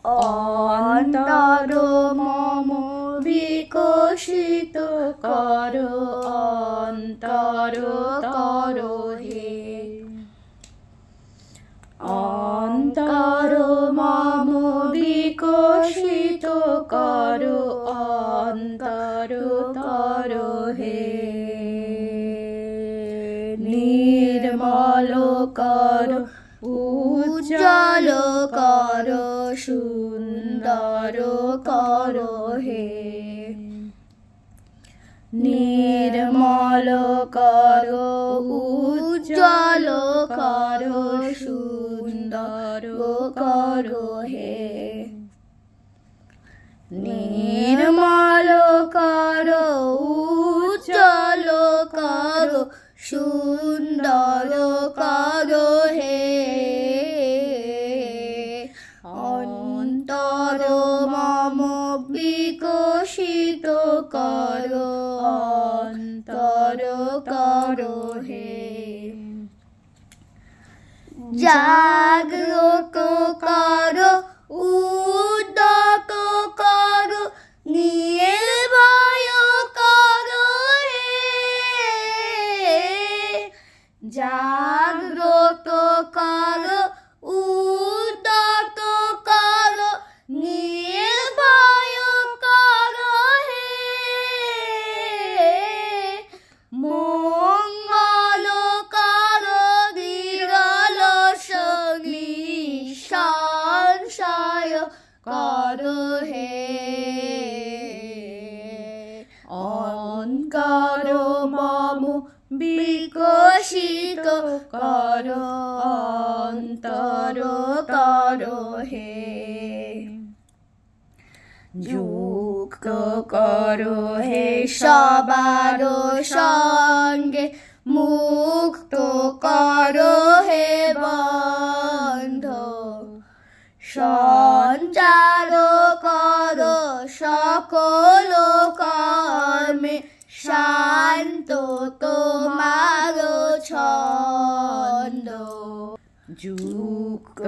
অন্তর মম বিকশিত করো অন্তর করো হে। অন্তর মম বিকশিত করো অন্তর করো হে। নির্মল করো উজ্জ্বল করো সুন্দর করো হে। নির্মল করো উজ্জ্বল করো সুন্দর করো হে। নির্মল করো উজ্জ্বল করো সুন্দর করো হে। অন্তর মম বিকশিত করো অন্তর করো হে। জাগ্রত করো উদ্যত করো নির্ভয় করো হে। জাগ্রত করো উদ্যত করো নির্ভয় করো হে। মঙ্গল করো বিরল সঙ্গী সংশয় করো হে। অন্তর মম বিকশিত করো অন্তর করো হে। যুক্ত করো হে সবার সঙ্গে মুক্ত করো হে বন্ধ। সঞ্চার করো সকল কর্মে শান্ত তোমার ছন্দ। যুক্ত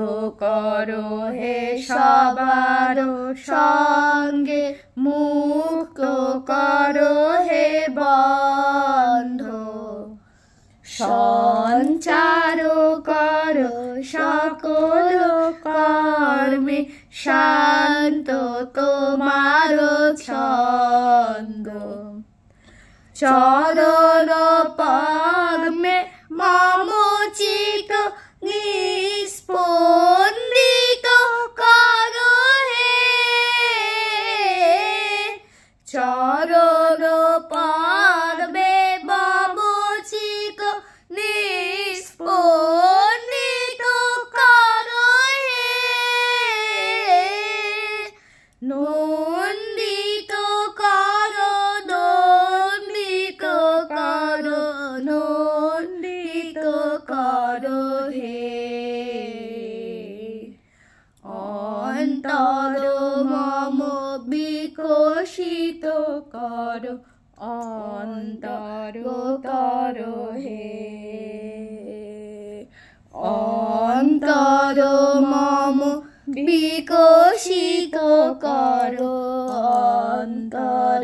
করো হে সবার সঙ্গে মুক্ত করো হে বন্ধ। সঞ্চার করো সকল কর্মে শান্ত তোমার ছন্দ। চরণ পদ্মে মম চিত্ত নিস্পন্দিত করো হে। চরণ পদ্মে মম চিত্ত নিস্পন্দিত করো হে। নন্দিত করো নন্দিত করো নন্দিত করো হে। অন্তর মম বিকশিত করো অন্তর করো হে। অন্তর মম বিকশিত করো অন্তর